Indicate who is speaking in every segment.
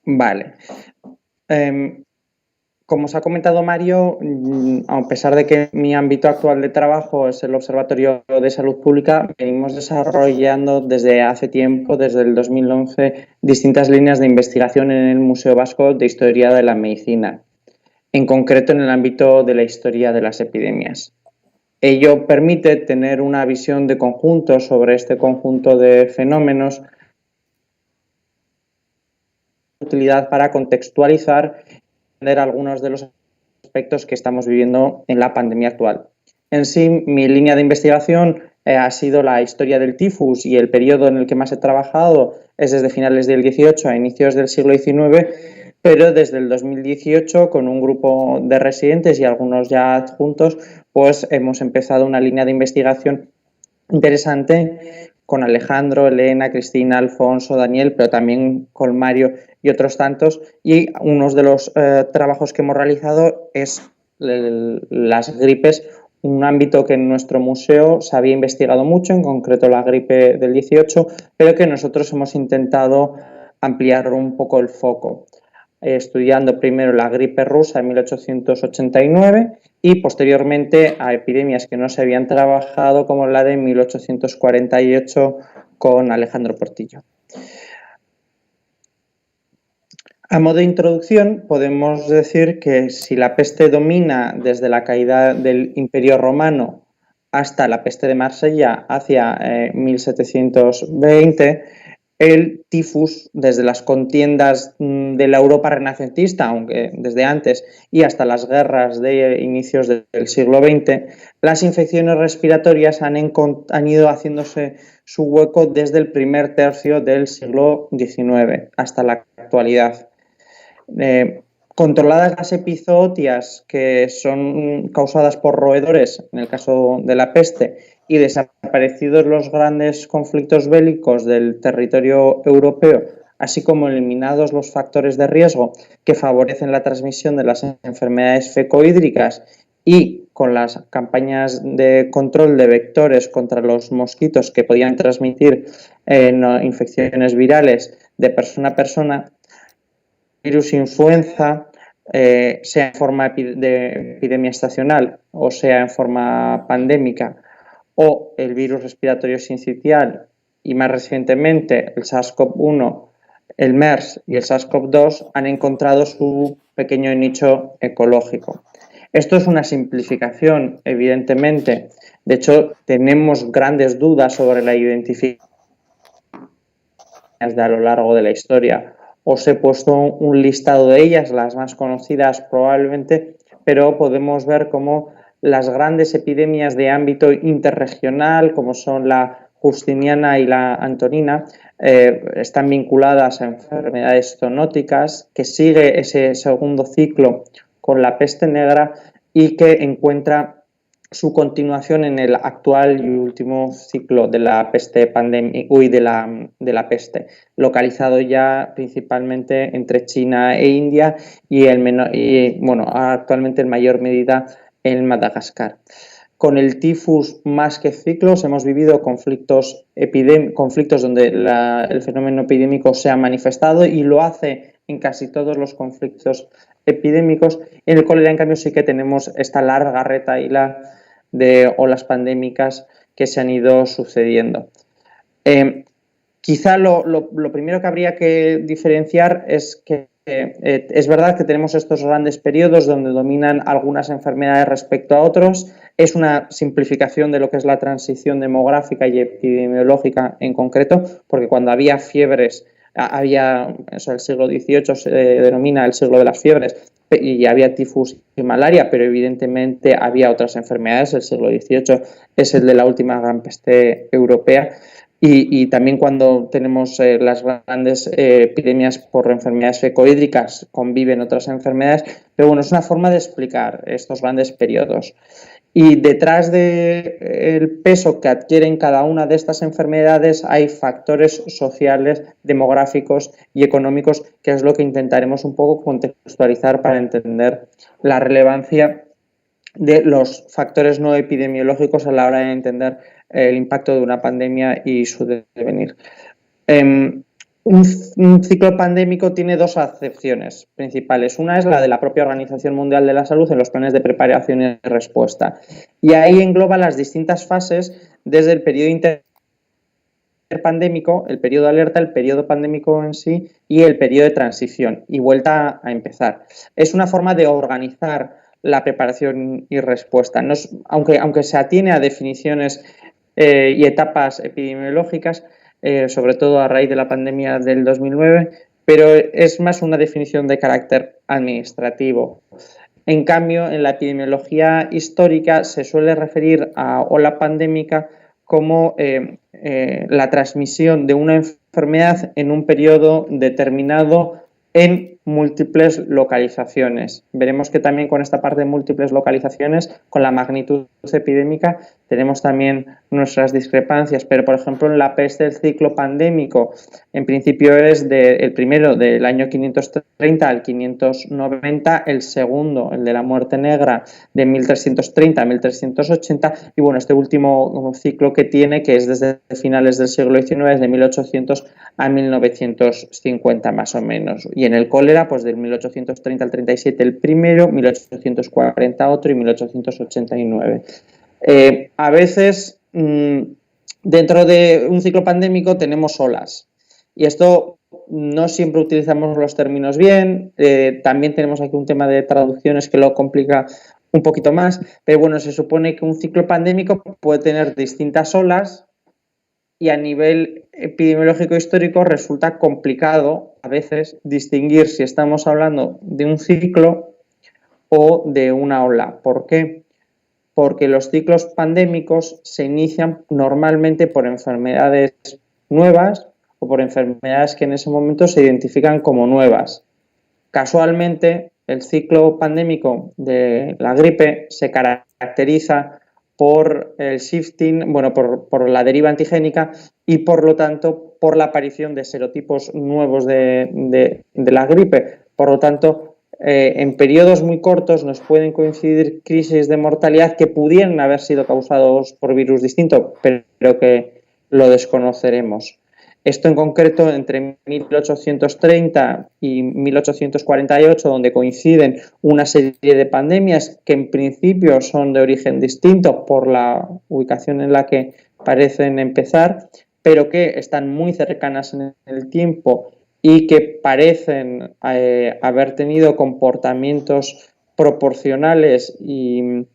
Speaker 1: Vale. Em, Como os ha comentado Mario, a pesar de que mi ámbito actual de trabajo es el Observatorio de Salud Pública, venimos desarrollando desde hace tiempo, desde el 2011, distintas líneas de investigación en el Museo Vasco de Historia de la Medicina, en concreto en el ámbito de la historia de las epidemias. Ello permite tener una visión de conjunto sobre este conjunto de fenómenos, utilidad para contextualizar y entender algunos de los aspectos que estamos viviendo en la pandemia actual. En sí, mi línea de investigación ha sido la historia del tifus, y el periodo en el que más he trabajado es desde finales del XVIII a inicios del siglo XIX, pero desde el 2018, con un grupo de residentes y algunos ya adjuntos, pues hemos empezado una línea de investigación interesante con Alejandro, Elena, Cristina, Alfonso, Daniel, pero también con Mario y otros tantos. Y uno de los trabajos que hemos realizado es las gripes, un ámbito que en nuestro museo se había investigado mucho, en concreto la gripe del 18, pero que nosotros hemos intentado ampliar un poco el foco, estudiando primero la gripe rusa en 1889 y posteriormente a epidemias que no se habían trabajado, como la de 1848 con Alejandro Portillo. A modo de introducción, podemos decir que si la peste domina desde la caída del Imperio Romano hasta la peste de Marsella hacia 1720, el tifus, desde las contiendas de la Europa renacentista, aunque desde antes, y hasta las guerras de inicios del siglo XX, las infecciones respiratorias han ido haciéndose su hueco desde el primer tercio del siglo XIX hasta la actualidad. Controladas las epizootias, que son causadas por roedores, en el caso de la peste, y desaparecidos los grandes conflictos bélicos del territorio europeo, así como eliminados los factores de riesgo que favorecen la transmisión de las enfermedades fecohídricas, y con las campañas de control de vectores contra los mosquitos que podían transmitir infecciones virales de persona a persona, virus influenza, sea en forma de epidemia estacional o sea en forma pandémica, o el virus respiratorio sincitial y más recientemente el SARS-CoV-1, el MERS y el SARS-CoV-2 han encontrado su pequeño nicho ecológico. Esto es una simplificación, evidentemente. De hecho, tenemos grandes dudas sobre la identificación a lo largo de la historia. Os he puesto un listado de ellas, las más conocidas probablemente, pero podemos ver cómo las grandes epidemias de ámbito interregional, como son la Justiniana y la Antonina, están vinculadas a enfermedades zoonóticas, que sigue ese segundo ciclo con la peste negra y que encuentra su continuación en el actual y último ciclo de la peste de la peste, localizado ya principalmente entre China e India y, actualmente en mayor medida en Madagascar. Con el tifus, más que ciclos, hemos vivido conflictos donde el fenómeno epidémico se ha manifestado, y lo hace en casi todos los conflictos epidémicos. En el cólera, en cambio, sí que tenemos esta larga retahíla de olas pandémicas que se han ido sucediendo. Quizá lo primero que habría que diferenciar es que es verdad que tenemos estos grandes periodos donde dominan algunas enfermedades respecto a otros. Es una simplificación de lo que es la transición demográfica y epidemiológica en concreto, porque cuando había fiebres, el siglo XVIII se denomina el siglo de las fiebres, y había tifus y malaria, pero evidentemente había otras enfermedades. El siglo XVIII es el de la última gran peste europea. Y también cuando tenemos las grandes epidemias por enfermedades fecohídricas, conviven otras enfermedades, pero bueno, es una forma de explicar estos grandes periodos. Y detrás del peso que adquieren cada una de estas enfermedades hay factores sociales, demográficos y económicos, que es lo que intentaremos un poco contextualizar para entender la relevancia de los factores no epidemiológicos a la hora de entender el impacto de una pandemia y su devenir. Un ciclo pandémico tiene dos acepciones principales. Una es la de la propia Organización Mundial de la Salud en los planes de preparación y respuesta. Y ahí engloba las distintas fases desde el periodo interpandémico, el periodo de alerta, el periodo pandémico en sí y el periodo de transición y vuelta a empezar. Es una forma de organizar la preparación y respuesta. No es, aunque se atiene a definiciones y etapas epidemiológicas, sobre todo a raíz de la pandemia del 2009, pero es más una definición de carácter administrativo. En cambio, en la epidemiología histórica se suele referir a ola pandémica como la transmisión de una enfermedad en un periodo determinado en múltiples localizaciones. Veremos que también con esta parte de múltiples localizaciones, con la magnitud epidémica, tenemos también nuestras discrepancias, pero por ejemplo en la peste el ciclo pandémico en principio es el primero del año 530 al 590, el segundo, el de la muerte negra, de 1330 a 1380, y bueno, este último ciclo que tiene, que es desde finales del siglo XIX, de 1800 a 1950 más o menos. Y en el cólera, pues del 1830 al 37 el primero, 1840 otro y 1889. A veces, dentro de un ciclo pandémico tenemos olas. Y esto no siempre utilizamos los términos bien, también tenemos aquí un tema de traducciones que lo complica un poquito más, pero bueno, se supone que un ciclo pandémico puede tener distintas olas y a nivel epidemiológico histórico resulta complicado a veces distinguir si estamos hablando de un ciclo o de una ola. ¿Por qué? Porque los ciclos pandémicos se inician normalmente por enfermedades nuevas o por enfermedades que en ese momento se identifican como nuevas. Casualmente, el ciclo pandémico de la gripe se caracteriza por el shifting, bueno, por la deriva antigénica y por lo tanto por la aparición de serotipos nuevos de la gripe. Por lo tanto, en periodos muy cortos nos pueden coincidir crisis de mortalidad que pudieran haber sido causados por virus distinto, pero que lo desconoceremos. Esto en concreto entre 1830 y 1848, donde coinciden una serie de pandemias que en principio son de origen distinto por la ubicación en la que parecen empezar, pero que están muy cercanas en el tiempo y que parecen haber tenido comportamientos proporcionales y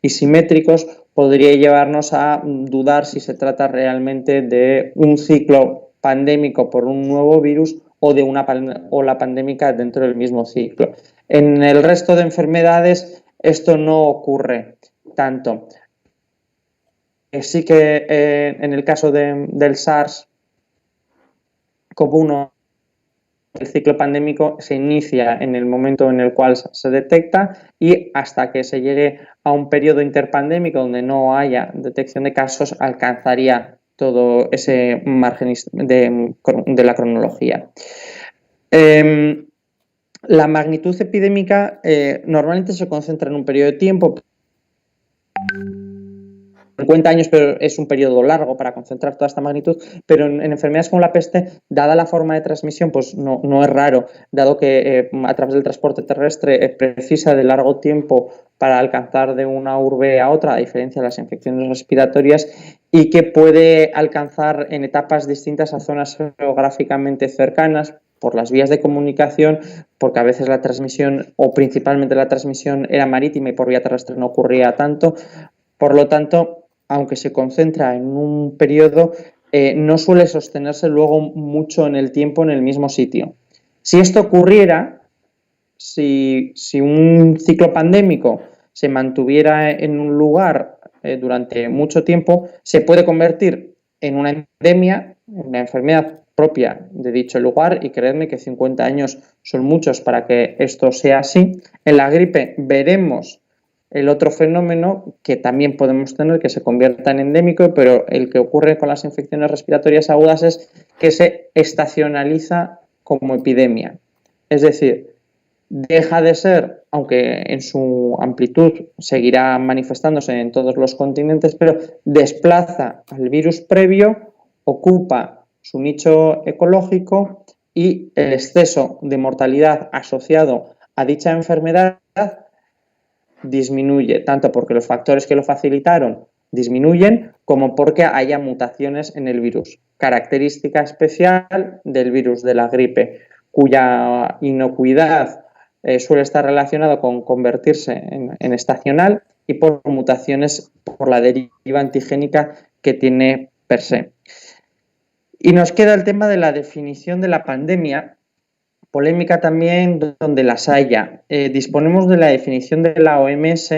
Speaker 1: simétricos, podría llevarnos a dudar si se trata realmente de un ciclo pandémico por un nuevo virus o de una ola pandémica dentro del mismo ciclo. En el resto de enfermedades esto no ocurre tanto. Sí que en el caso del SARS-CoV-1 el ciclo pandémico se inicia en el momento en el cual se detecta y hasta que se llegue a un periodo interpandémico donde no haya detección de casos alcanzaría todo ese margen de la cronología. La magnitud epidémica normalmente se concentra en un periodo de tiempo. 50 años, pero es un periodo largo para concentrar toda esta magnitud, pero en enfermedades como la peste, dada la forma de transmisión, pues no es raro, dado que a través del transporte terrestre precisa de largo tiempo para alcanzar de una urbe a otra, a diferencia de las infecciones respiratorias, y que puede alcanzar en etapas distintas a zonas geográficamente cercanas por las vías de comunicación, porque a veces la transmisión, o principalmente la transmisión, era marítima y por vía terrestre no ocurría tanto. Por lo tanto, aunque se concentra en un periodo, no suele sostenerse luego mucho en el tiempo en el mismo sitio. Si esto ocurriera, si un ciclo pandémico se mantuviera en un lugar durante mucho tiempo, se puede convertir en una endemia, una enfermedad propia de dicho lugar, y creedme que 50 años son muchos para que esto sea así. En la gripe veremos el otro fenómeno que también podemos tener, que se convierta en endémico, pero el que ocurre con las infecciones respiratorias agudas es que se estacionaliza como epidemia. Es decir, deja de ser, aunque en su amplitud seguirá manifestándose en todos los continentes, pero desplaza al virus previo, ocupa su nicho ecológico y el exceso de mortalidad asociado a dicha enfermedad disminuye, tanto porque los factores que lo facilitaron disminuyen como porque haya mutaciones en el virus. Característica especial del virus de la gripe, cuya inocuidad suele estar relacionado con convertirse en estacional y por mutaciones por la deriva antigénica que tiene per se. Y nos queda el tema de la definición de la pandemia, polémica también donde las haya. Disponemos de la definición de la OMS,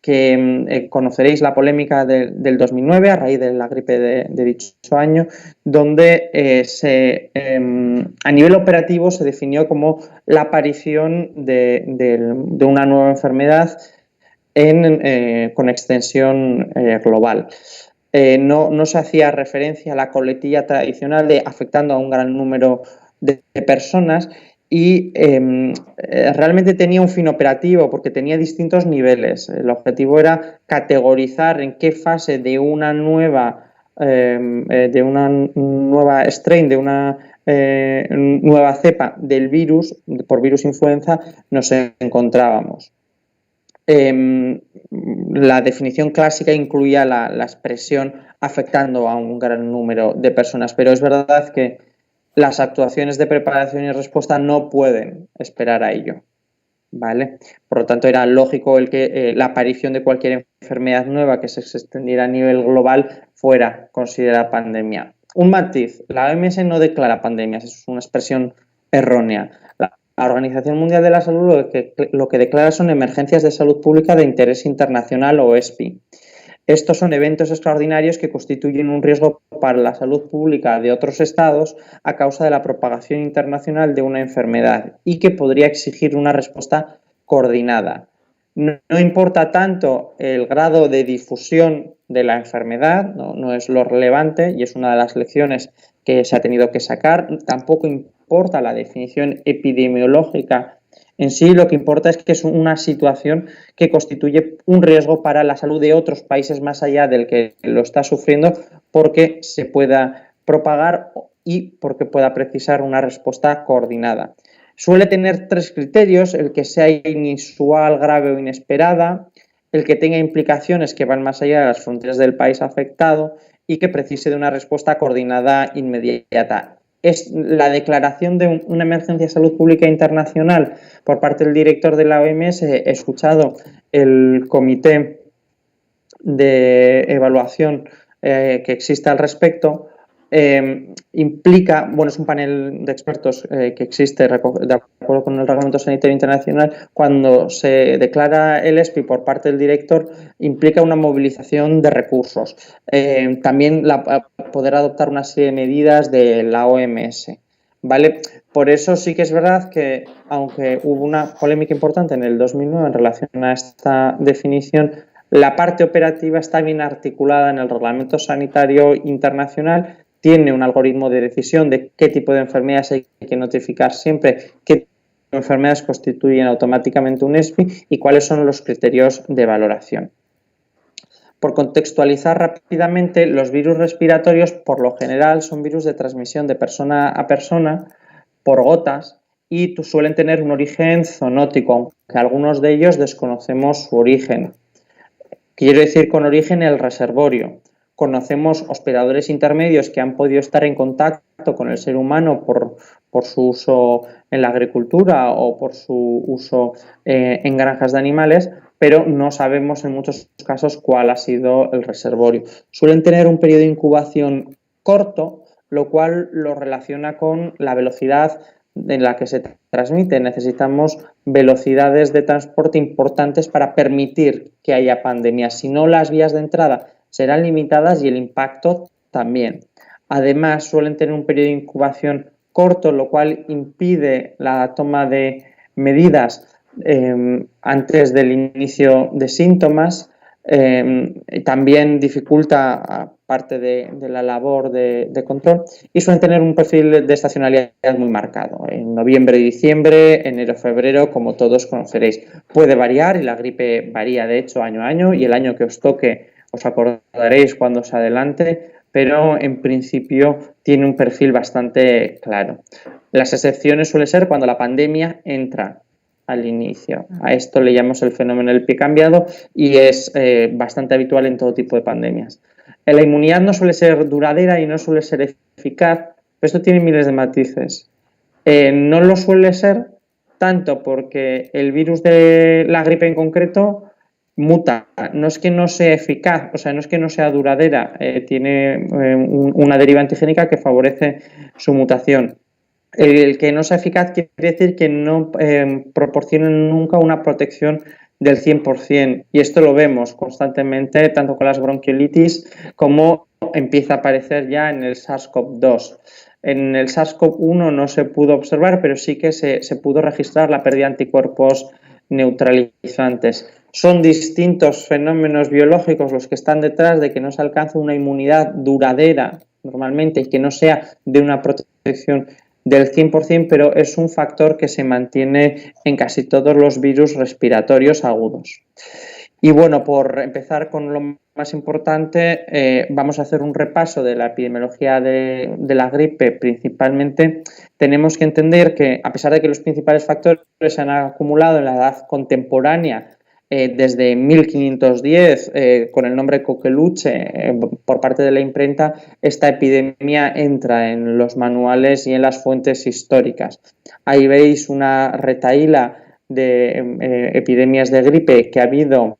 Speaker 1: que conoceréis la polémica del 2009 a raíz de la gripe de dicho año, donde a nivel operativo se definió como la aparición de una nueva enfermedad con extensión global. No se hacía referencia a la coletilla tradicional de afectando a un gran número de personas y realmente tenía un fin operativo porque tenía distintos niveles. El objetivo era categorizar en qué fase de una nueva strain, de una nueva cepa del virus, por virus influenza, nos encontrábamos. La definición clásica incluía la expresión afectando a un gran número de personas, pero es verdad que las actuaciones de preparación y respuesta no pueden esperar a ello, ¿vale? Por lo tanto, era lógico que la aparición de cualquier enfermedad nueva que se extendiera a nivel global fuera considerada pandemia. Un matiz, la OMS no declara pandemias, es una expresión errónea. La Organización Mundial de la Salud lo que declara son emergencias de salud pública de interés internacional o ESPI. Estos son eventos extraordinarios que constituyen un riesgo para la salud pública de otros estados a causa de la propagación internacional de una enfermedad y que podría exigir una respuesta coordinada. No importa tanto el grado de difusión de la enfermedad, no es lo relevante y es una de las lecciones que se ha tenido que sacar. Tampoco importa la definición epidemiológica en sí, lo que importa es que es una situación que constituye un riesgo para la salud de otros países más allá del que lo está sufriendo porque se pueda propagar y porque pueda precisar una respuesta coordinada. Suele tener 3 criterios: el que sea inusual, grave o inesperada, el que tenga implicaciones que van más allá de las fronteras del país afectado y que precise de una respuesta coordinada inmediata. Es la declaración de una emergencia de salud pública internacional por parte del director de la OMS. He escuchado el comité de evaluación que existe al respecto. Implica, es un panel de expertos que existe de acuerdo con el Reglamento Sanitario Internacional. Cuando se declara el ESPI por parte del director, implica una movilización de recursos. También poder adoptar una serie de medidas de la OMS. ¿Vale? Por eso sí que es verdad que, aunque hubo una polémica importante en el 2009 en relación a esta definición, la parte operativa está bien articulada en el Reglamento Sanitario Internacional. Tiene un algoritmo de decisión de qué tipo de enfermedades hay que notificar siempre, qué tipo de enfermedades constituyen automáticamente un ESPI y cuáles son los criterios de valoración. Por contextualizar rápidamente, los virus respiratorios por lo general son virus de transmisión de persona a persona por gotas y suelen tener un origen zoonótico, aunque algunos de ellos desconocemos su origen. Quiero decir con origen el reservorio. Conocemos hospedadores intermedios que han podido estar en contacto con el ser humano por su uso en la agricultura o por su uso en granjas de animales, pero no sabemos en muchos casos cuál ha sido el reservorio. Suelen tener un periodo de incubación corto, lo cual lo relaciona con la velocidad en la que se transmite. Necesitamos velocidades de transporte importantes para permitir que haya pandemias. Si no, las vías de entrada serán limitadas y el impacto también. Además, suelen tener un periodo de incubación corto, lo cual impide la toma de medidas antes del inicio de síntomas. También dificulta, aparte de la labor de control, y suelen tener un perfil de estacionalidad muy marcado. En noviembre y diciembre, enero, febrero, como todos conoceréis. Puede variar y la gripe varía, de hecho, año a año, y el año que os toque os acordaréis cuando os adelante, pero en principio tiene un perfil bastante claro. Las excepciones suelen ser cuando la pandemia entra al inicio. A esto le llamamos el fenómeno del pie cambiado y es bastante habitual en todo tipo de pandemias. La inmunidad no suele ser duradera y no suele ser eficaz, pero esto tiene miles de matices. No lo suele ser tanto porque el virus de la gripe en concreto muta, no es que no sea eficaz, o sea, no es que no sea duradera, tiene una deriva antigénica que favorece su mutación. El que no sea eficaz quiere decir que no proporciona nunca una protección del 100%, y esto lo vemos constantemente tanto con las bronquiolitis como empieza a aparecer ya en el SARS-CoV-2. En el SARS-CoV-1 no se pudo observar, pero sí que se pudo registrar la pérdida de anticuerpos neutralizantes. Son distintos fenómenos biológicos los que están detrás de que no se alcance una inmunidad duradera normalmente y que no sea de una protección del 100%, pero es un factor que se mantiene en casi todos los virus respiratorios agudos. Y bueno, por empezar con lo más importante, vamos a hacer un repaso de la epidemiología de la gripe. Principalmente tenemos que entender que, a pesar de que los principales factores se han acumulado en la edad contemporánea, desde 1510, con el nombre Coqueluche, por parte de la imprenta, esta epidemia entra en los manuales y en las fuentes históricas. Ahí veis una retahíla de epidemias de gripe que ha habido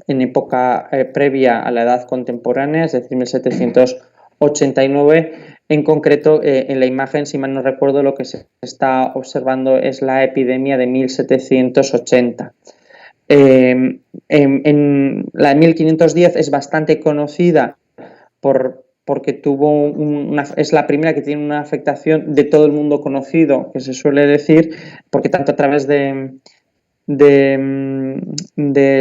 Speaker 1: en época previa a la edad contemporánea, es decir, 1789. En concreto, en la imagen, si mal no recuerdo, lo que se está observando es la epidemia de 1780. En la de 1510 es bastante conocida porque es la primera que tiene una afectación de todo el mundo conocido, que se suele decir, porque tanto a través de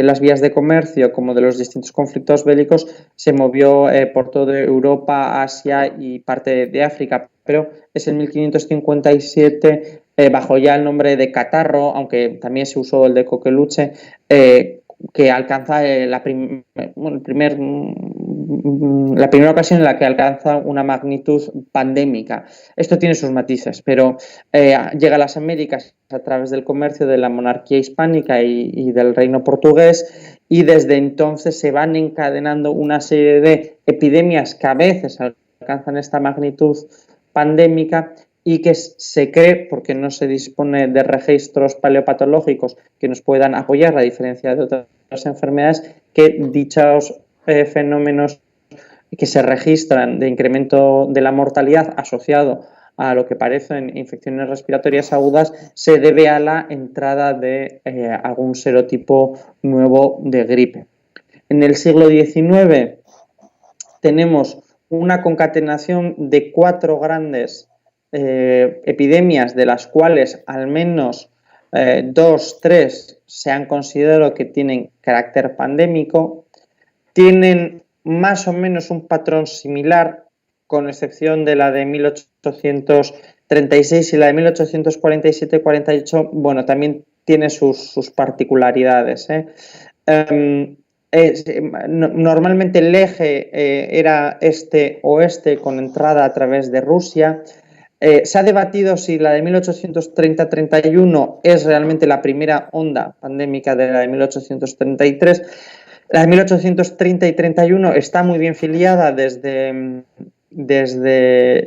Speaker 1: las vías de comercio como de los distintos conflictos bélicos se movió por toda Europa, Asia y parte de África, pero es en 1557 bajo ya el nombre de catarro, aunque también se usó el de coqueluche, que alcanza la primera ocasión en la que alcanza una magnitud pandémica. Esto tiene sus matices, pero llega a las Américas a través del comercio de la monarquía hispánica y del reino portugués, y desde entonces se van encadenando una serie de epidemias que a veces alcanzan esta magnitud pandémica y que se cree, porque no se dispone de registros paleopatológicos que nos puedan apoyar, a diferencia de otras enfermedades, que dichos fenómenos que se registran de incremento de la mortalidad asociado a lo que parecen infecciones respiratorias agudas se debe a la entrada de algún serotipo nuevo de gripe. En el siglo XIX tenemos una concatenación de 4 grandes epidemias, de las cuales al menos 2, 3 se han considerado que tienen carácter pandémico, tienen más o menos un patrón similar, con excepción de la de 1836 y la de 1847-48, bueno, también tiene sus particularidades. Normalmente el eje era este-oeste con entrada a través de Rusia. Se ha debatido si la de 1830-31 es realmente la primera onda pandémica de la de 1833. La de 1830 y 31 está muy bien filiada desde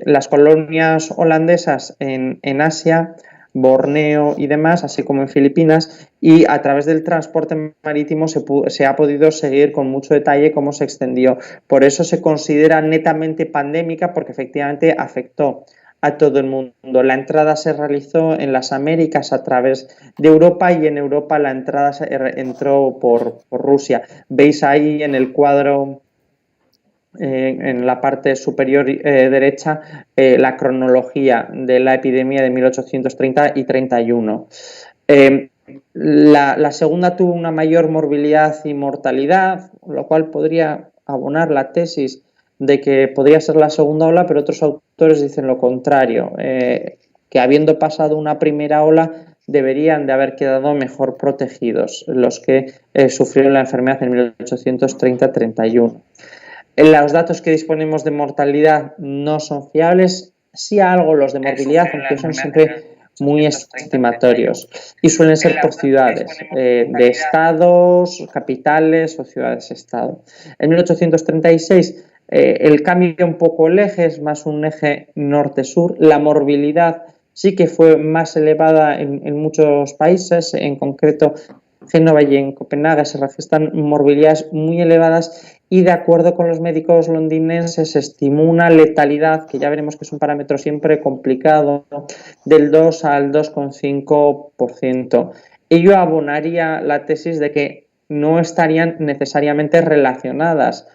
Speaker 1: las colonias holandesas en Asia, Borneo y demás, así como en Filipinas, y a través del transporte marítimo se ha podido seguir con mucho detalle cómo se extendió. Por eso se considera netamente pandémica, porque efectivamente afectó a todo el mundo. La entrada se realizó en las Américas a través de Europa, y en Europa la entrada entró por Rusia. Veis ahí en el cuadro, en la parte superior derecha, la cronología de la epidemia de 1830 y 31. La segunda tuvo una mayor morbilidad y mortalidad, lo cual podría abonar la tesis de que podría ser la segunda ola, pero otros autores dicen lo contrario, que habiendo pasado una primera ola deberían de haber quedado mejor protegidos los que sufrieron la enfermedad en 1830-31. Los datos que disponemos de mortalidad no son fiables, sí algo los de morbilidad, aunque son siempre muy estimatorios y suelen ser por ciudades, de estados, capitales o ciudades-estado. En 1836 el cambio un poco el eje, es más un eje norte-sur. La morbilidad sí que fue más elevada en muchos países, en concreto Génova y en Copenhague se registran morbilidades muy elevadas y, de acuerdo con los médicos londinenses, se estimó una letalidad, que ya veremos que es un parámetro siempre complicado, del 2 al 2,5%. Ello abonaría la tesis de que no estarían necesariamente relacionadas.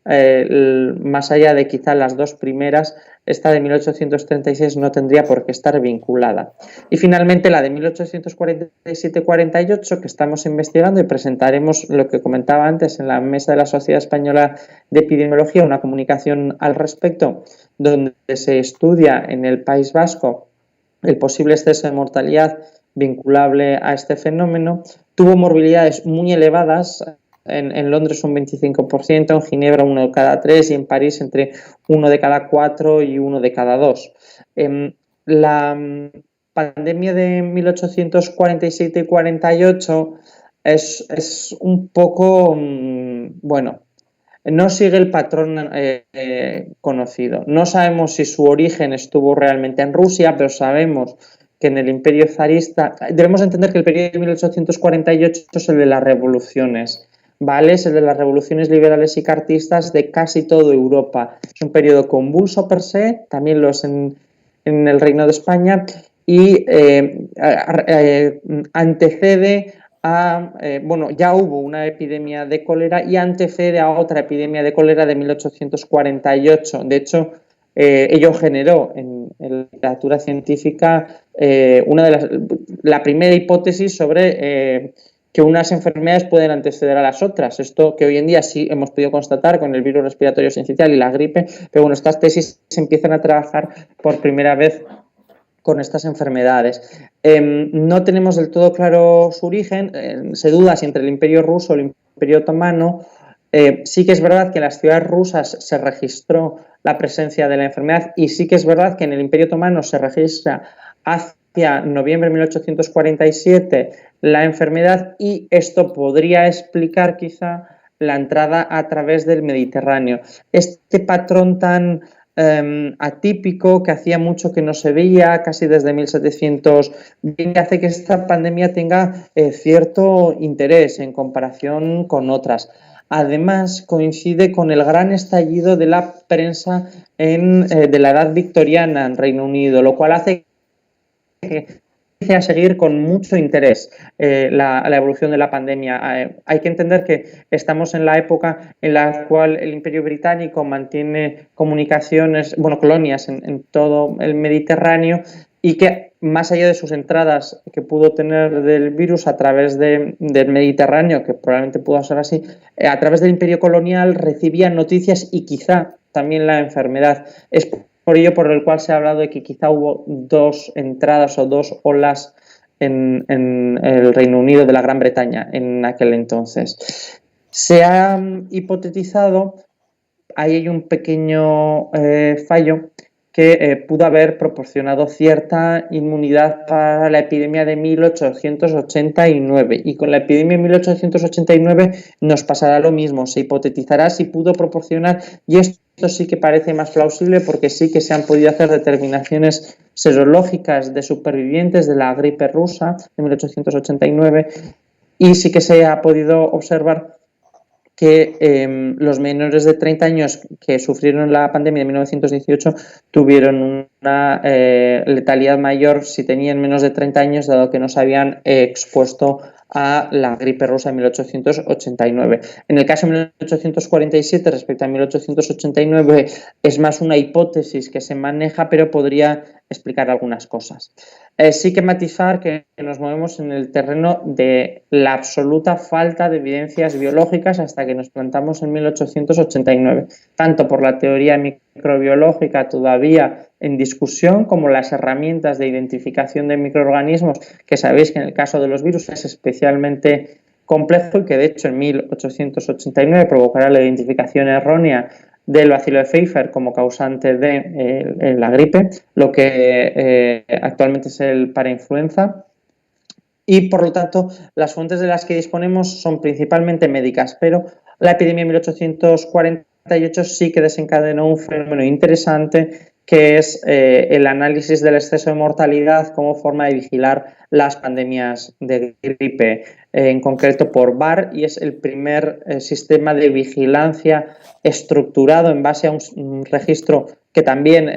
Speaker 1: Más allá de quizá las dos primeras, esta de 1836 no tendría por qué estar vinculada. Y finalmente la de 1847-48, que estamos investigando y presentaremos, lo que comentaba antes, en la mesa de la Sociedad Española de Epidemiología, una comunicación al respecto, donde se estudia en el País Vasco el posible exceso de mortalidad vinculable a este fenómeno. Tuvo morbilidades muy elevadas. En Londres un 25%, en Ginebra 1 de cada 3 y en París entre 1 de cada 4 y 1 de cada 2. La pandemia de 1847 y 48 es un poco, bueno, no sigue el patrón conocido. No sabemos si su origen estuvo realmente en Rusia, pero sabemos que en el imperio zarista, debemos entender que el periodo de 1848 es el de las revoluciones, ¿vale? Es el de las revoluciones liberales y cartistas de casi toda Europa. Es un periodo convulso per se, también lo es en el Reino de España, y antecede bueno, ya hubo una epidemia de cólera y antecede a otra epidemia de cólera de 1848. De hecho, ello generó en la literatura científica la primera hipótesis sobre que unas enfermedades pueden anteceder a las otras. Esto que hoy en día sí hemos podido constatar con el virus respiratorio sincicial y la gripe, pero bueno, estas tesis se empiezan a trabajar por primera vez con estas enfermedades. No tenemos del todo claro su origen, se duda si entre el Imperio ruso o el Imperio otomano. Sí que es verdad que en las ciudades rusas se registró la presencia de la enfermedad y sí que es verdad que en el Imperio otomano se registra hacia noviembre de 1847 la enfermedad, y esto podría explicar quizá la entrada a través del Mediterráneo. Este patrón tan atípico, que hacía mucho que no se veía, casi desde 1720, hace que esta pandemia tenga cierto interés en comparación con otras. Además, coincide con el gran estallido de la prensa de la edad victoriana en Reino Unido, lo cual hace que a seguir con mucho interés la evolución de la pandemia. Hay que entender que estamos en la época en la cual el Imperio Británico mantiene comunicaciones, bueno, colonias en todo el Mediterráneo, y que más allá de sus entradas que pudo tener del virus a través del Mediterráneo, que probablemente pudo ser así, a través del Imperio colonial recibía noticias y quizá también la enfermedad. Es por ello por el cual se ha hablado de que quizá hubo dos entradas o dos olas en el Reino Unido de la Gran Bretaña en aquel entonces. Se ha hipotetizado, ahí hay un pequeño fallo, que pudo haber proporcionado cierta inmunidad para la epidemia de 1889, y con la epidemia de 1889 nos pasará lo mismo, se hipotetizará si pudo proporcionar, y esto sí que parece más plausible porque sí que se han podido hacer determinaciones serológicas de supervivientes de la gripe rusa de 1889, y sí que se ha podido observar que los menores de 30 años que sufrieron la pandemia de 1918 tuvieron una letalidad mayor si tenían menos de 30 años, dado que no se habían expuesto a la gripe rusa de 1889. En el caso de 1847 respecto a 1889 es más una hipótesis que se maneja, pero podría explicar algunas cosas. Sí que matizar que nos movemos en el terreno de la absoluta falta de evidencias biológicas hasta que nos plantamos en 1889, tanto por la teoría microbiológica todavía en discusión, como las herramientas de identificación de microorganismos, que sabéis que en el caso de los virus es especialmente complejo y que de hecho en 1889 provocará la identificación errónea del bacilo de Pfeiffer como causante de la gripe, lo que actualmente es el parainfluenza. Y por lo tanto, las fuentes de las que disponemos son principalmente médicas, pero la epidemia de 1848 sí que desencadenó un fenómeno interesante, que es el análisis del exceso de mortalidad como forma de vigilar las pandemias de gripe, en concreto por VAR, y es el primer sistema de vigilancia estructurado en base a un registro que también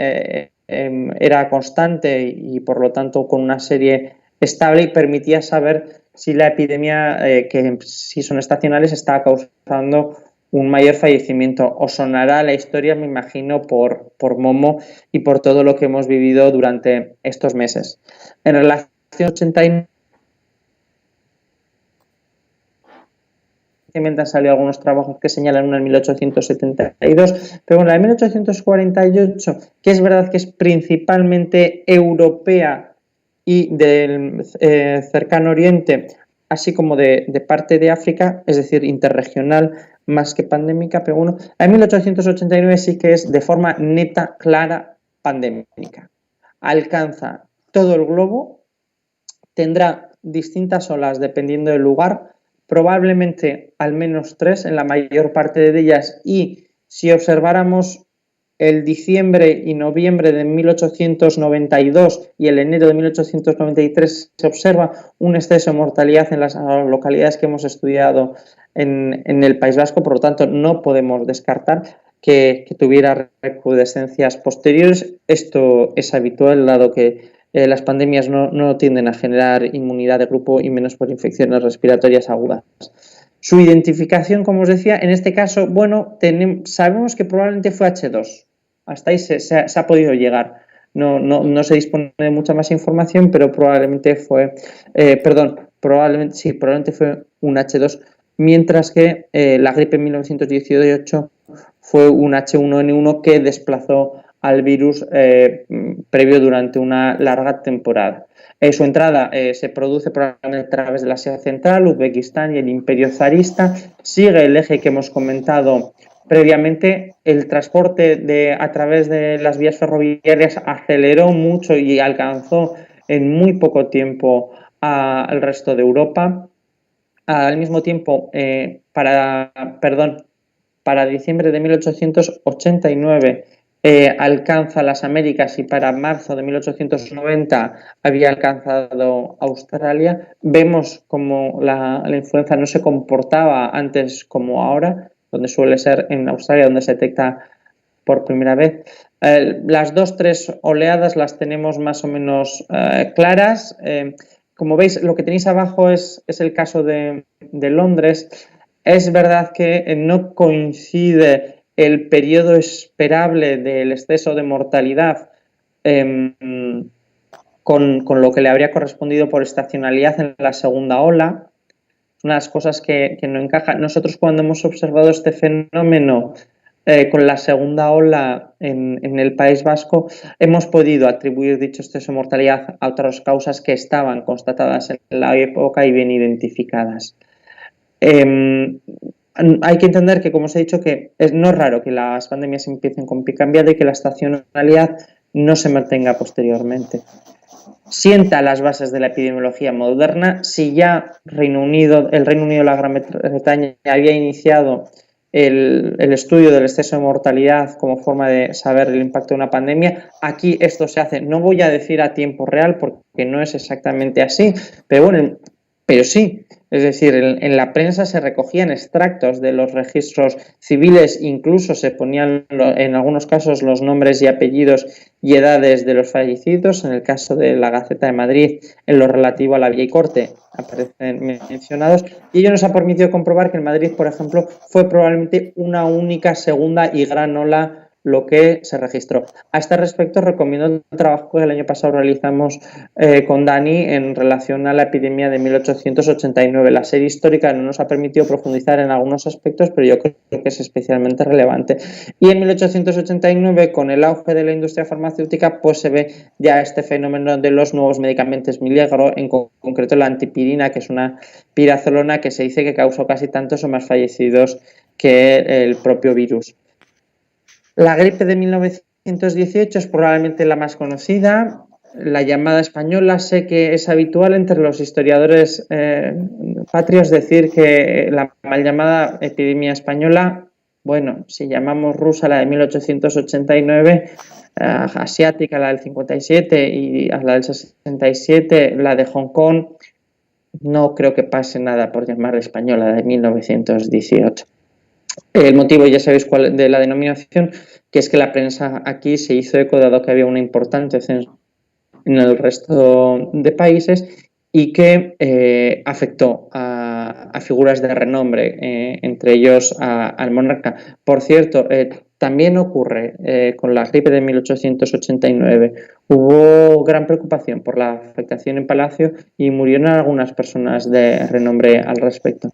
Speaker 1: era constante y por lo tanto con una serie estable, y permitía saber si la epidemia, que si son estacionales, estaba causando un mayor fallecimiento. Os sonará la historia, me imagino, por Momo y por todo lo que hemos vivido durante estos meses. En relación a 89, han salido algunos trabajos que señalan una en 1872, pero bueno, la de 1848, que es verdad que es principalmente europea y del cercano oriente, así como de parte de África, es decir, interregional más que pandémica, pero bueno, la de 1889 sí que es de forma neta, clara, pandémica. Alcanza todo el globo, tendrá distintas olas dependiendo del lugar, probablemente al menos 3 en la mayor parte de ellas, y si observáramos el diciembre y noviembre de 1892 y el enero de 1893 se observa un exceso de mortalidad en las localidades que hemos estudiado en el País Vasco, por lo tanto no podemos descartar que tuviera recrudescencias posteriores. Esto es habitual, dado que las pandemias no tienden a generar inmunidad de grupo y menos por infecciones respiratorias agudas. Su identificación, como os decía, en este caso, bueno, sabemos que probablemente fue H2. Hasta ahí se ha podido llegar. No se dispone de mucha más información, pero probablemente fue, probablemente fue un H2, mientras que la gripe en 1918 fue un H1N1 que desplazó al virus previo durante una larga temporada. Su entrada se produce probablemente a través del Asia Central, Uzbekistán y el Imperio zarista. Sigue el eje que hemos comentado previamente. El transporte a través de las vías ferroviarias aceleró mucho y alcanzó en muy poco tiempo al resto de Europa. Al mismo tiempo, para diciembre de 1889 alcanza las Américas, y para marzo de 1890 había alcanzado Australia. Vemos como la influenza no se comportaba antes como ahora, donde suele ser en Australia donde se detecta por primera vez. Las 2-3 oleadas las tenemos más o menos claras. Como veis, lo que tenéis abajo es el caso de Londres. Es verdad que no coincide el periodo esperable del exceso de mortalidad con lo que le habría correspondido por estacionalidad en la segunda ola. Una de las cosas que no encaja. Nosotros, cuando hemos observado este fenómeno con la segunda ola en el País Vasco, hemos podido atribuir dicho exceso de mortalidad a otras causas que estaban constatadas en la época y bien identificadas. Hay que entender que, como os he dicho, que no es raro que las pandemias empiecen con pico cambiada y que la estacionalidad no se mantenga posteriormente. Sienta las bases de la epidemiología moderna. Si ya el Reino Unido y la Gran Bretaña había iniciado el estudio del exceso de mortalidad como forma de saber el impacto de una pandemia, aquí esto se hace, no voy a decir a tiempo real porque no es exactamente así, pero bueno, pero sí. Es decir, en la prensa se recogían extractos de los registros civiles, incluso se ponían en algunos casos los nombres y apellidos y edades de los fallecidos. En el caso de la Gaceta de Madrid, en lo relativo a la Vía y Corte, aparecen mencionados, y ello nos ha permitido comprobar que en Madrid, por ejemplo, fue probablemente una única segunda y gran ola lo que se registró. A este respecto, recomiendo el trabajo que el año pasado realizamos con Dani en relación a la epidemia de 1889. La serie histórica no nos ha permitido profundizar en algunos aspectos, pero yo creo que es especialmente relevante. Y en 1889, con el auge de la industria farmacéutica, pues se ve ya este fenómeno de los nuevos medicamentos milagro, en concreto la antipirina, que es una pirazolona que se dice que causó casi tantos o más fallecidos que el propio virus. La gripe de 1918 es probablemente la más conocida. La llamada española, sé que es habitual entre los historiadores patrios decir que la mal llamada epidemia española, bueno, si llamamos rusa la de 1889, asiática la del 57 y la del 67, la de Hong Kong, no creo que pase nada por llamarla española de 1918. El motivo ya sabéis cuál de la denominación, que es que la prensa aquí se hizo eco dado que había una importante censura en el resto de países y que afectó a figuras de renombre, entre ellos al monarca. Por cierto, también ocurre con la gripe de 1889. Hubo gran preocupación por la afectación en Palacio y murieron algunas personas de renombre al respecto.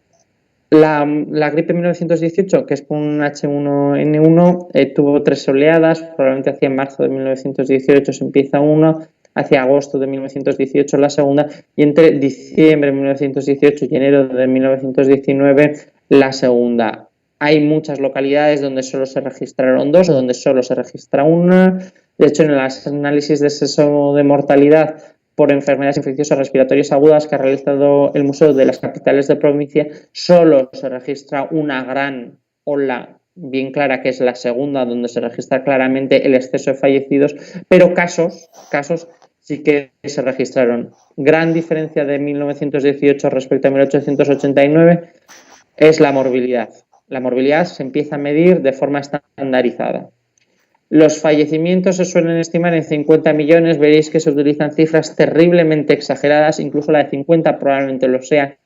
Speaker 1: La gripe 1918, que es un H1N1, tuvo 3 oleadas, probablemente hacia marzo de 1918 se empieza una, hacia agosto de 1918 la segunda, y entre diciembre de 1918 y enero de 1919 la segunda. Hay muchas localidades donde solo se registraron 2 o donde solo se registra una. De hecho, en los análisis de sesgo de mortalidad por enfermedades infecciosas respiratorias agudas que ha realizado el Museo de las Capitales de Provincia, solo se registra una gran ola bien clara, que es la segunda, donde se registra claramente el exceso de fallecidos, pero casos sí que se registraron. Gran diferencia de 1918 respecto a 1889 es la morbilidad. La morbilidad se empieza a medir de forma estandarizada. Los fallecimientos se suelen estimar en 50 millones, veréis que se utilizan cifras terriblemente exageradas, incluso la de 50 probablemente lo sea,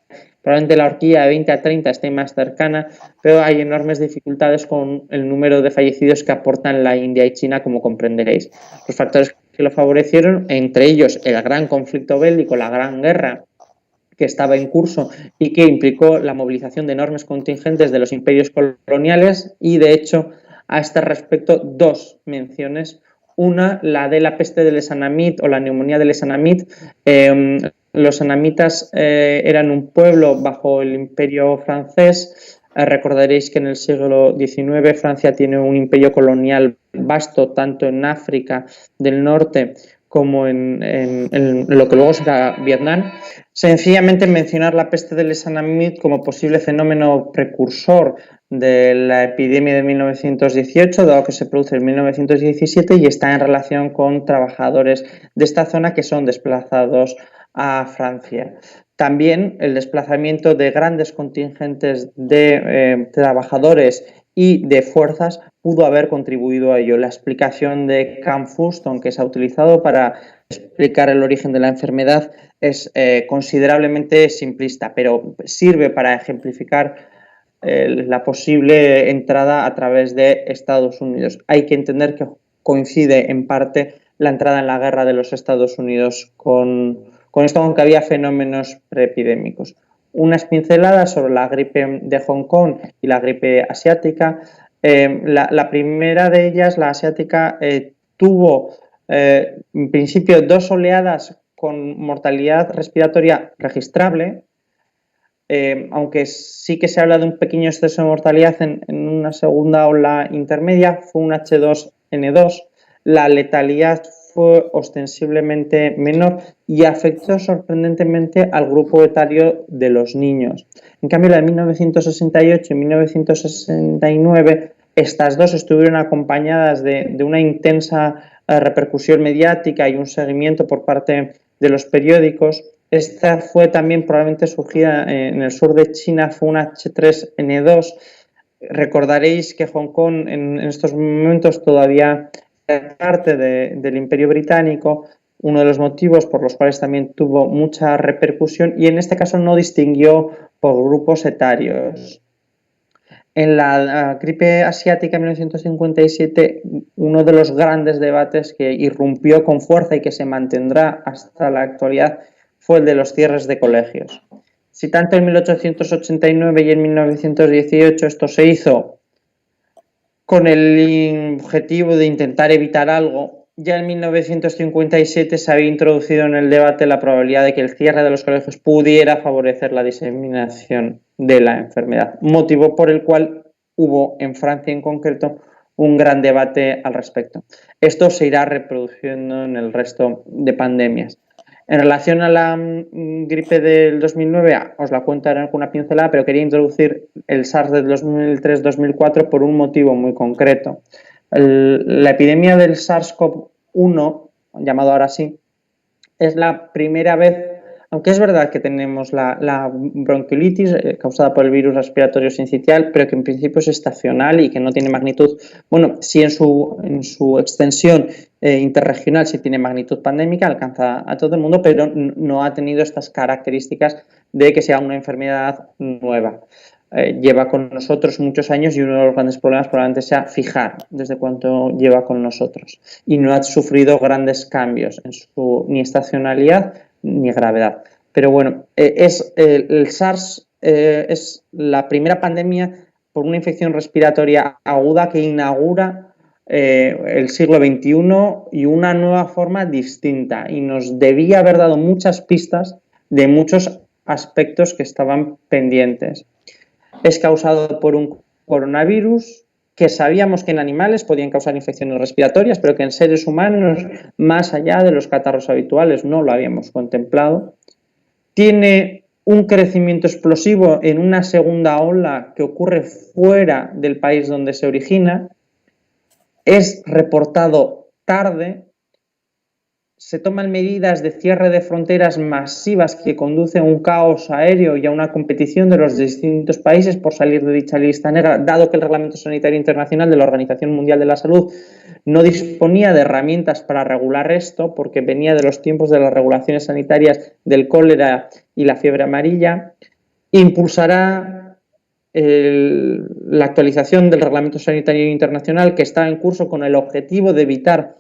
Speaker 1: probablemente la horquilla de 20 a 30 esté más cercana, pero hay enormes dificultades con el número de fallecidos que aportan la India y China, como comprenderéis. Los factores que lo favorecieron, entre ellos el gran conflicto bélico, la gran guerra que estaba en curso y que implicó la movilización de enormes contingentes de los imperios coloniales y, de hecho, a este respecto, 2 menciones. Una, la de la peste del Esanamit o la neumonía del Esanamit. Los anamitas eran un pueblo bajo el imperio francés. Recordaréis que en el siglo XIX Francia tiene un imperio colonial vasto, tanto en África del Norte como en lo que luego será Vietnam. Sencillamente mencionar la peste del Esanamit como posible fenómeno precursor de la epidemia de 1918, dado que se produce en 1917 y está en relación con trabajadores de esta zona que son desplazados a Francia. También el desplazamiento de grandes contingentes de trabajadores y de fuerzas pudo haber contribuido a ello. La explicación de Camp-Fuston que se ha utilizado para explicar el origen de la enfermedad es considerablemente simplista, pero sirve para ejemplificar la posible entrada a través de Estados Unidos. Hay que entender que coincide en parte la entrada en la guerra de los Estados Unidos con esto, aunque había fenómenos preepidémicos. Unas pinceladas sobre la gripe de Hong Kong y la gripe asiática. La primera de ellas, la asiática, tuvo en principio 2 oleadas con mortalidad respiratoria registrable, aunque sí que se habla de un pequeño exceso de mortalidad en una segunda ola intermedia, fue un H2N2. La letalidad fue ostensiblemente menor y afectó sorprendentemente al grupo etario de los niños. En cambio, la de 1968 y 1969, estas dos estuvieron acompañadas de una intensa repercusión mediática y un seguimiento por parte de los periódicos. Esta fue también probablemente surgida en el sur de China, fue un H3N2. Recordaréis que Hong Kong en estos momentos todavía es parte del Imperio Británico, uno de los motivos por los cuales también tuvo mucha repercusión y en este caso no distinguió por grupos etarios. En la gripe asiática en 1957, uno de los grandes debates que irrumpió con fuerza y que se mantendrá hasta la actualidad fue el de los cierres de colegios. Si tanto en 1889 y en 1918 esto se hizo con el objetivo de intentar evitar algo, ya en 1957 se había introducido en el debate la probabilidad de que el cierre de los colegios pudiera favorecer la diseminación de la enfermedad, motivo por el cual hubo en Francia en concreto un gran debate al respecto. Esto se irá reproduciendo en el resto de pandemias. En relación a la gripe del 2009, os la cuento en alguna pincelada, pero quería introducir el SARS del 2003-2004 por un motivo muy concreto. La epidemia del SARS-CoV-1, llamado ahora así, es la primera vez, aunque es verdad que tenemos la bronquiolitis causada por el virus respiratorio sincitial, pero que en principio es estacional y que no tiene magnitud, bueno, sí en su extensión interregional sí tiene magnitud pandémica, alcanza a todo el mundo, pero no ha tenido estas características de que sea una enfermedad nueva. Lleva con nosotros muchos años y uno de los grandes problemas probablemente sea fijar desde cuánto lleva con nosotros, y no ha sufrido grandes cambios en su ni estacionalidad ni gravedad. Pero bueno, el SARS es la primera pandemia por una infección respiratoria aguda que inaugura el siglo XXI y una nueva forma distinta, y nos debía haber dado muchas pistas de muchos aspectos que estaban pendientes. Es causado por un coronavirus que sabíamos que en animales podían causar infecciones respiratorias, pero que en seres humanos, más allá de los catarros habituales, no lo habíamos contemplado. Tiene un crecimiento explosivo en una segunda ola que ocurre fuera del país donde se origina. Es reportado tarde. Se toman medidas de cierre de fronteras masivas que conducen a un caos aéreo y a una competición de los distintos países por salir de dicha lista negra, dado que el Reglamento Sanitario Internacional de la Organización Mundial de la Salud no disponía de herramientas para regular esto, porque venía de los tiempos de las regulaciones sanitarias del cólera y la fiebre amarilla. Impulsará la actualización del Reglamento Sanitario Internacional, que está en curso con el objetivo de evitar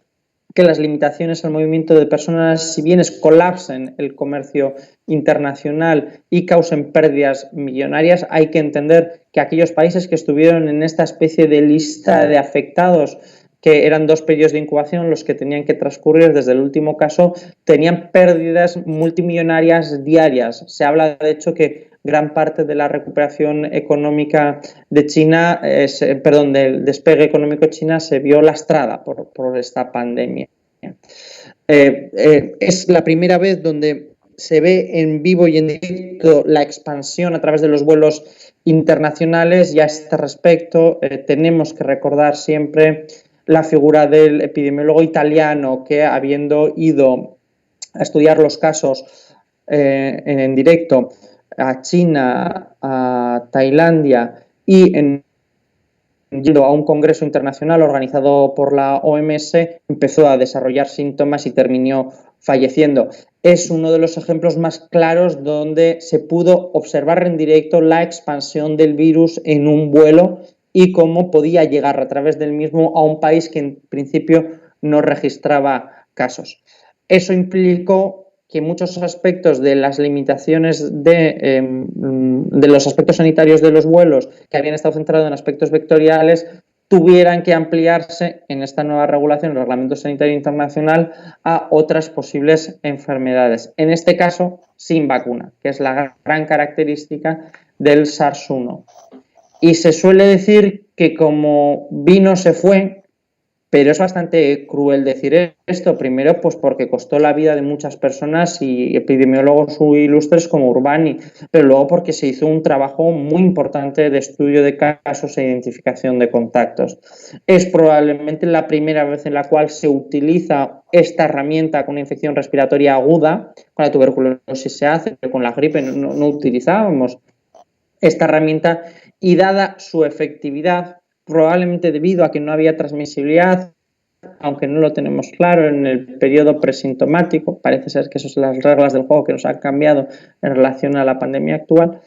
Speaker 1: que las limitaciones al movimiento de personas y bienes colapsen el comercio internacional y causen pérdidas millonarias. Hay que entender que aquellos países que estuvieron en esta especie de lista de afectados, que eran 2 periodos de incubación los que tenían que transcurrir desde el último caso, tenían pérdidas multimillonarias diarias. Se habla, de hecho, que gran parte de la recuperación económica de China, del despegue económico de China se vio lastrada por esta pandemia. Es la primera vez donde se ve en vivo y en directo la expansión a través de los vuelos internacionales, y a este respecto tenemos que recordar siempre la figura del epidemiólogo italiano que, habiendo ido a estudiar los casos en directo a China, a Tailandia y yendo a un congreso internacional organizado por la OMS, empezó a desarrollar síntomas y terminó falleciendo. Es uno de los ejemplos más claros donde se pudo observar en directo la expansión del virus en un vuelo y cómo podía llegar a través del mismo a un país que en principio no registraba casos. Eso implicó que muchos aspectos de las limitaciones de los aspectos sanitarios de los vuelos, que habían estado centrados en aspectos vectoriales, tuvieran que ampliarse en esta nueva regulación, el Reglamento Sanitario Internacional, a otras posibles enfermedades. En este caso, sin vacuna, que es la gran característica del SARS-1. Y se suele decir que como vino se fue, pero es bastante cruel decir esto, primero pues porque costó la vida de muchas personas y epidemiólogos muy ilustres como Urbani, pero luego porque se hizo un trabajo muy importante de estudio de casos e identificación de contactos. Es probablemente la primera vez en la cual se utiliza esta herramienta con una infección respiratoria aguda. Con la tuberculosis se hace, pero con la gripe no utilizábamos esta herramienta, y dada su efectividad, probablemente debido a que no había transmisibilidad, aunque no lo tenemos claro, en el periodo presintomático, parece ser que esas son las reglas del juego que nos han cambiado en relación a la pandemia actual,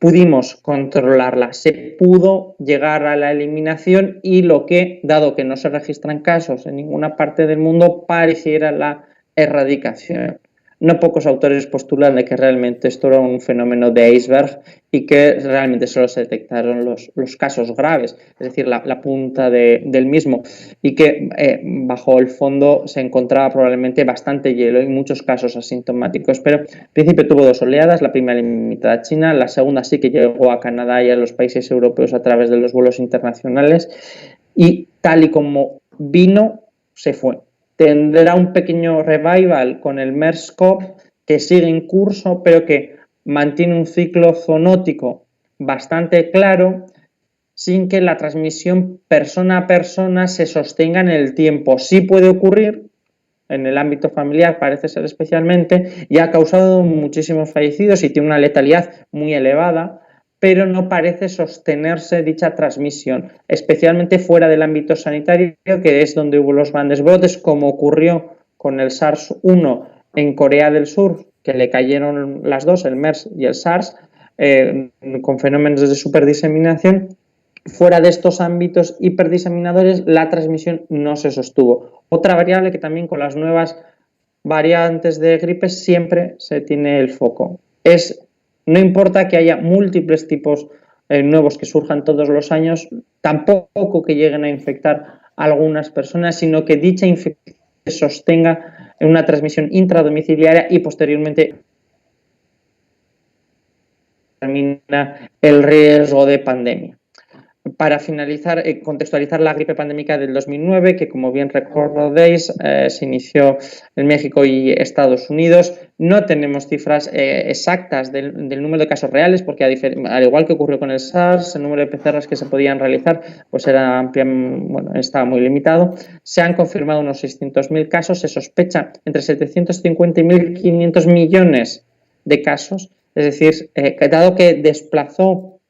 Speaker 1: pudimos controlarla, se pudo llegar a la eliminación y dado que no se registran casos en ninguna parte del mundo, pareciera la erradicación. No pocos autores postulan de que realmente esto era un fenómeno de iceberg y que realmente solo se detectaron los casos graves, es decir, la punta del mismo, y que bajo el fondo se encontraba probablemente bastante hielo y muchos casos asintomáticos. Pero en principio tuvo 2 oleadas, la primera limitada a China, la segunda sí que llegó a Canadá y a los países europeos a través de los vuelos internacionales, y tal y como vino, se fue. Tendrá un pequeño revival con el MERS-CoV, que sigue en curso, pero que mantiene un ciclo zoonótico bastante claro, sin que la transmisión persona a persona se sostenga en el tiempo. Sí puede ocurrir en el ámbito familiar, parece ser especialmente, y ha causado muchísimos fallecidos y tiene una letalidad muy elevada, pero no parece sostenerse dicha transmisión, especialmente fuera del ámbito sanitario, que es donde hubo los grandes brotes, como ocurrió con el SARS-1 en Corea del Sur, que le cayeron las dos, el MERS y el SARS, con fenómenos de superdiseminación. Fuera de estos ámbitos hiperdiseminadores, la transmisión no se sostuvo. Otra variable que también con las nuevas variantes de gripe siempre se tiene el foco. No importa que haya múltiples tipos nuevos que surjan todos los años, tampoco que lleguen a infectar a algunas personas, sino que dicha infección se sostenga en una transmisión intradomiciliaria y posteriormente termina el riesgo de pandemia. Para finalizar, contextualizar la gripe pandémica del 2009, que como bien recordaréis se inició en México y Estados Unidos. No tenemos cifras exactas del número de casos reales, porque al igual que ocurrió con el SARS, el número de PCRs que se podían realizar pues estaba muy limitado. Se han confirmado unos 600.000 casos, se sospecha entre 750 y 1.500 millones de casos, es decir, dado que desplazó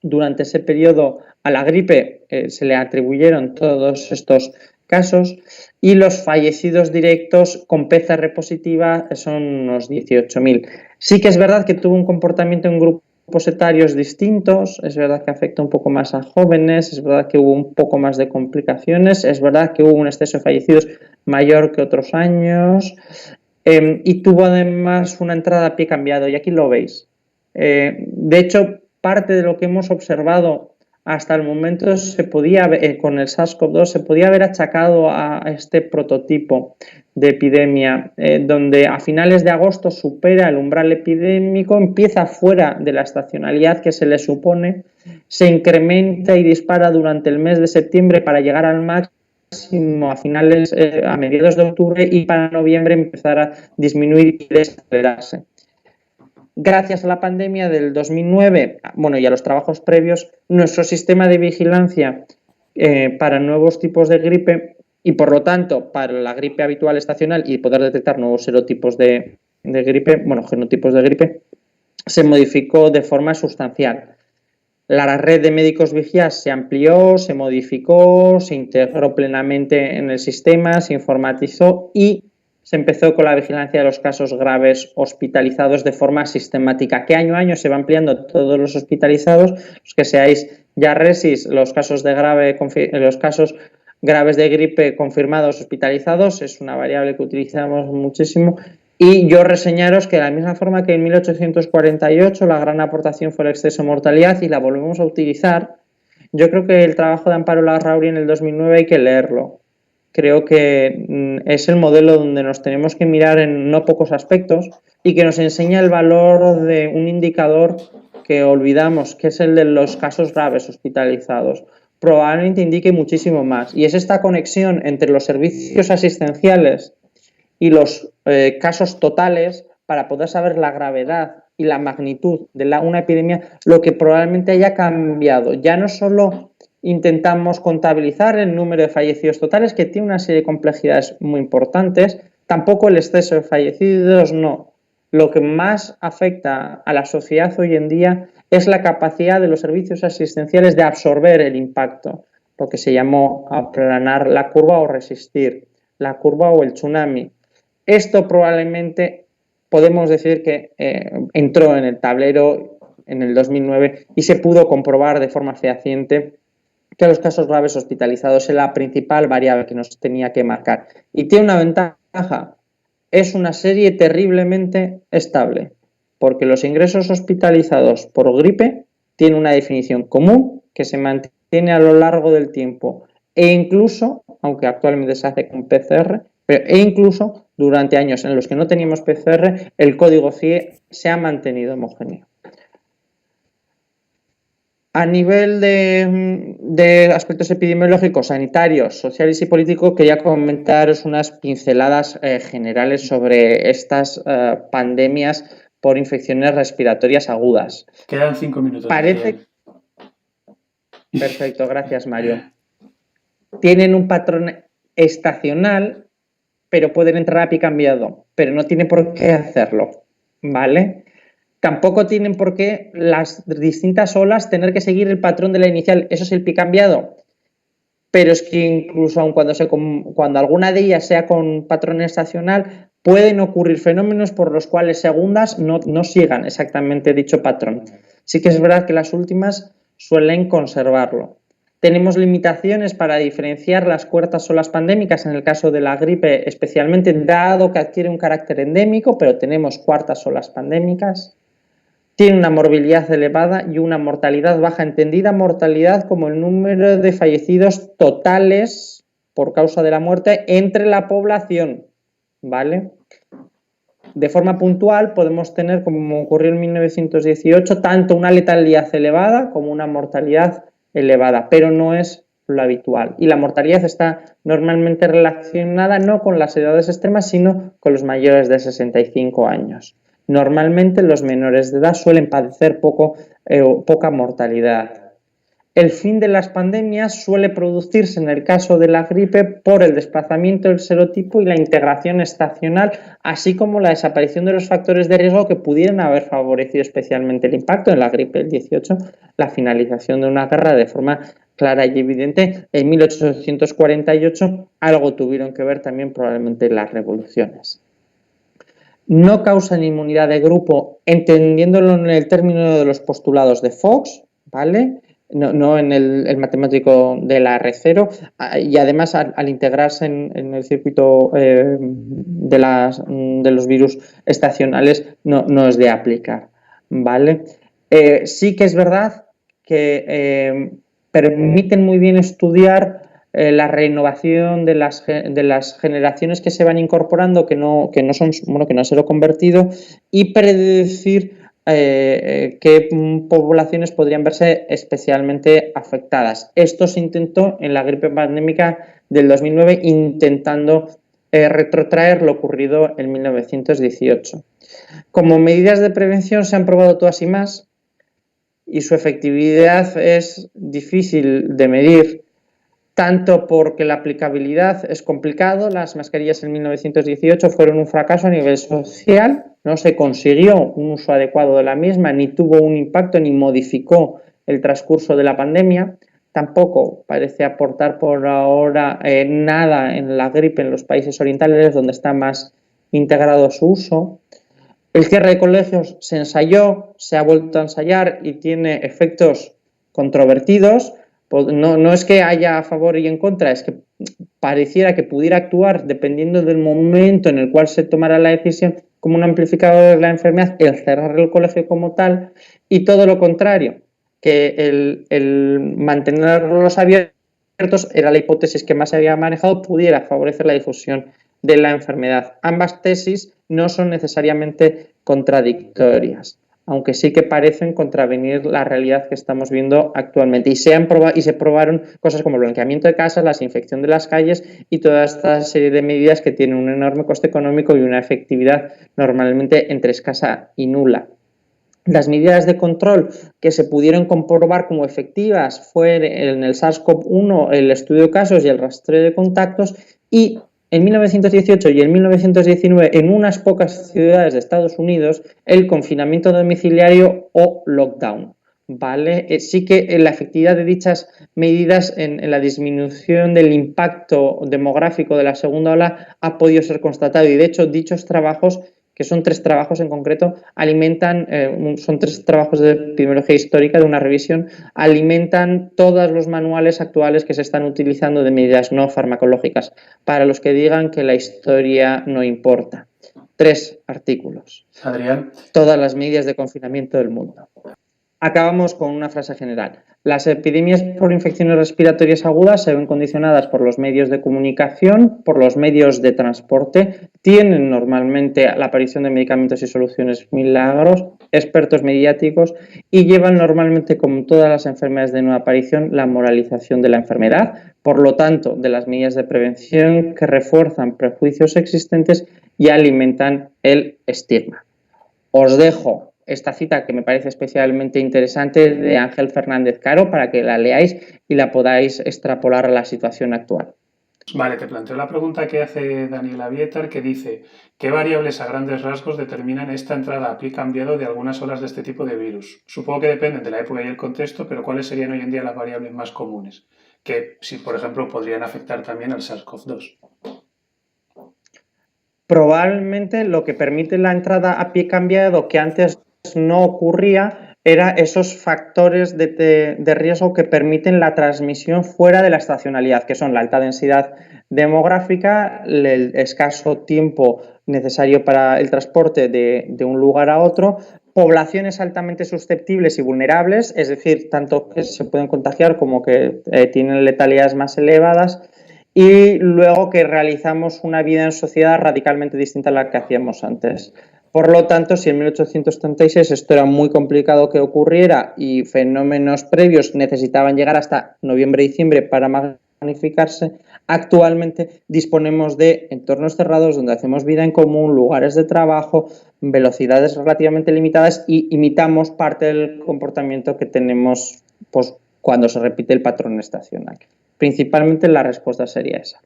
Speaker 1: durante ese periodo a la gripe, se le atribuyeron todos estos casos, y los fallecidos directos con PCR positiva son unos 18.000. Sí que es verdad que tuvo un comportamiento en grupos etarios distintos, es verdad que afecta un poco más a jóvenes, es verdad que hubo un poco más de complicaciones, es verdad que hubo un exceso de fallecidos mayor que otros años, y tuvo además una entrada a pie cambiado, y aquí lo veis. De hecho, parte de lo que hemos observado hasta el momento con el SARS-CoV-2 se podía haber achacado a este prototipo de epidemia, donde a finales de agosto supera el umbral epidémico, empieza fuera de la estacionalidad que se le supone, se incrementa y dispara durante el mes de septiembre para llegar al máximo a mediados de octubre, y para noviembre empezar a disminuir y desacelerarse. Gracias a la pandemia del 2009, y a los trabajos previos, nuestro sistema de vigilancia para nuevos tipos de gripe, y por lo tanto para la gripe habitual estacional y poder detectar nuevos serotipos de gripe, genotipos de gripe, se modificó de forma sustancial. La red de médicos vigías se amplió, se modificó, se integró plenamente en el sistema, se informatizó y se empezó con la vigilancia de los casos graves hospitalizados de forma sistemática, que año a año se va ampliando todos los hospitalizados. Los que seáis ya resis, los casos graves de gripe confirmados hospitalizados es una variable que utilizamos muchísimo. Y yo reseñaros que de la misma forma que en 1848 la gran aportación fue el exceso de mortalidad y la volvemos a utilizar, yo creo que el trabajo de Amparo Larrauri en el 2009 hay que leerlo. Creo que es el modelo donde nos tenemos que mirar en no pocos aspectos y que nos enseña el valor de un indicador que olvidamos, que es el de los casos graves hospitalizados. Probablemente indique muchísimo más, y es esta conexión entre los servicios asistenciales y los casos totales para poder saber la gravedad y la magnitud de una epidemia lo que probablemente haya cambiado. Ya no solo intentamos contabilizar el número de fallecidos totales, que tiene una serie de complejidades muy importantes, tampoco el exceso de fallecidos, no. Lo que más afecta a la sociedad hoy en día es la capacidad de los servicios asistenciales de absorber el impacto, lo que se llamó aplanar la curva o resistir la curva o el tsunami. Esto probablemente podemos decir que entró en el tablero en el 2009 y se pudo comprobar de forma fehaciente que los casos graves hospitalizados es la principal variable que nos tenía que marcar. Y tiene una ventaja, es una serie terriblemente estable, porque los ingresos hospitalizados por gripe tienen una definición común que se mantiene a lo largo del tiempo e incluso, aunque actualmente se hace con PCR, e incluso durante años en los que no teníamos PCR, el código CIE se ha mantenido homogéneo. A nivel de aspectos epidemiológicos, sanitarios, sociales y políticos, quería comentaros unas pinceladas generales sobre estas pandemias por infecciones respiratorias agudas.
Speaker 2: Quedan 5 minutos.
Speaker 1: Perfecto, gracias, Mario. Tienen un patrón estacional, pero pueden entrar a pico cambiado, pero no tienen por qué hacerlo, ¿vale? Tampoco tienen por qué las distintas olas tener que seguir el patrón de la inicial, eso es el pico cambiado. Pero es que incluso aun cuando alguna de ellas sea con patrón estacional, pueden ocurrir fenómenos por los cuales segundas no sigan exactamente dicho patrón. Sí que es verdad que las últimas suelen conservarlo. Tenemos limitaciones para diferenciar las cuartas olas pandémicas en el caso de la gripe, especialmente dado que adquiere un carácter endémico, pero tenemos cuartas olas pandémicas. Tiene una morbilidad elevada y una mortalidad baja, entendida mortalidad como el número de fallecidos totales por causa de la muerte entre la población, ¿vale? De forma puntual podemos tener, como ocurrió en 1918, tanto una letalidad elevada como una mortalidad elevada, pero no es lo habitual. Y la mortalidad está normalmente relacionada no con las edades extremas, sino con los mayores de 65 años. Normalmente los menores de edad suelen padecer poca mortalidad. El fin de las pandemias suele producirse en el caso de la gripe por el desplazamiento del serotipo y la integración estacional, así como la desaparición de los factores de riesgo que pudieran haber favorecido especialmente el impacto en la gripe del 18, la finalización de una guerra de forma clara y evidente. En 1848 algo tuvieron que ver también probablemente las revoluciones. No causan inmunidad de grupo, entendiéndolo en el término de los postulados de Fox, ¿vale? No en el matemático de la R0, y además al integrarse en el circuito de los virus estacionales no es de aplicar, ¿vale? Sí que es verdad que permiten muy bien estudiar la renovación de las generaciones que se van incorporando, que no han sido convertido, y predecir qué poblaciones podrían verse especialmente afectadas. Esto se intentó en la gripe pandémica del 2009, intentando retrotraer lo ocurrido en 1918. Como medidas de prevención se han probado todas y más, y su efectividad es difícil de medir, tanto porque la aplicabilidad es complicado. Las mascarillas en 1918 fueron un fracaso a nivel social, no se consiguió un uso adecuado de la misma, ni tuvo un impacto, ni modificó el transcurso de la pandemia. Tampoco parece aportar por ahora nada en la gripe en los países orientales, donde está más integrado su uso. El cierre de colegios se ensayó, se ha vuelto a ensayar y tiene efectos controvertidos. No es que haya a favor y en contra, es que pareciera que pudiera actuar, dependiendo del momento en el cual se tomara la decisión, como un amplificador de la enfermedad, el cerrar el colegio como tal, y todo lo contrario, que el mantenerlos abiertos era la hipótesis que más se había manejado, pudiera favorecer la difusión de la enfermedad. Ambas tesis no son necesariamente contradictorias, aunque sí que parecen contravenir la realidad que estamos viendo actualmente. Y se probaron cosas como el blanqueamiento de casas, la desinfección de las calles y toda esta serie de medidas que tienen un enorme coste económico y una efectividad normalmente entre escasa y nula. Las medidas de control que se pudieron comprobar como efectivas fue en el SARS-CoV-1, el estudio de casos y el rastreo de contactos, y en 1918 y en 1919, en unas pocas ciudades de Estados Unidos, el confinamiento domiciliario o lockdown, ¿vale? Sí que la efectividad de dichas medidas en la disminución del impacto demográfico de la segunda ola ha podido ser constatado, y de hecho dichos trabajos que son 3 trabajos en concreto, son 3 trabajos de epidemiología histórica de una revisión, alimentan todos los manuales actuales que se están utilizando de medidas no farmacológicas, para los que digan que la historia no importa. 3 artículos.
Speaker 2: Adrián.
Speaker 1: Todas las medidas de confinamiento del mundo. Acabamos con una frase general. Las epidemias por infecciones respiratorias agudas se ven condicionadas por los medios de comunicación, por los medios de transporte, tienen normalmente la aparición de medicamentos y soluciones milagros, expertos mediáticos y llevan normalmente, como todas las enfermedades de nueva aparición, la moralización de la enfermedad, por lo tanto, de las medidas de prevención que refuerzan prejuicios existentes y alimentan el estigma. Os dejo esta cita que me parece especialmente interesante de Ángel Fernández Caro para que la leáis y la podáis extrapolar a la situación actual.
Speaker 2: Vale, te planteo la pregunta que hace Daniela Vietar, que dice: ¿qué variables a grandes rasgos determinan esta entrada a pie cambiado de algunas olas de este tipo de virus? Supongo que dependen de la época y el contexto, pero ¿cuáles serían hoy en día las variables más comunes? Que, si por ejemplo, podrían afectar también al SARS-CoV-2.
Speaker 1: Probablemente lo que permite la entrada a pie cambiado, que antes no ocurría, era esos factores de riesgo que permiten la transmisión fuera de la estacionalidad, que son la alta densidad demográfica, el escaso tiempo necesario para el transporte de un lugar a otro, poblaciones altamente susceptibles y vulnerables, es decir, tanto que se pueden contagiar como que tienen letalidades más elevadas, y luego que realizamos una vida en sociedad radicalmente distinta a la que hacíamos antes. Por lo tanto, si en 1836 esto era muy complicado que ocurriera y fenómenos previos necesitaban llegar hasta noviembre-diciembre para magnificarse, actualmente disponemos de entornos cerrados donde hacemos vida en común, lugares de trabajo, velocidades relativamente limitadas y imitamos parte del comportamiento que tenemos pues, cuando se repite el patrón estacional. Principalmente la respuesta sería esa.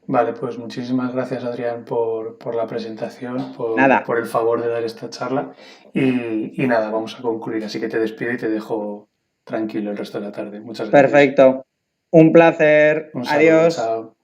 Speaker 2: Vale, pues muchísimas gracias, Adrián, por la presentación, por el favor de dar esta charla y nada, vamos a concluir, así que te despido y te dejo tranquilo el resto de la tarde. Muchas gracias.
Speaker 1: Perfecto. Un placer.
Speaker 2: Un saludo,
Speaker 1: Adiós.
Speaker 2: chao.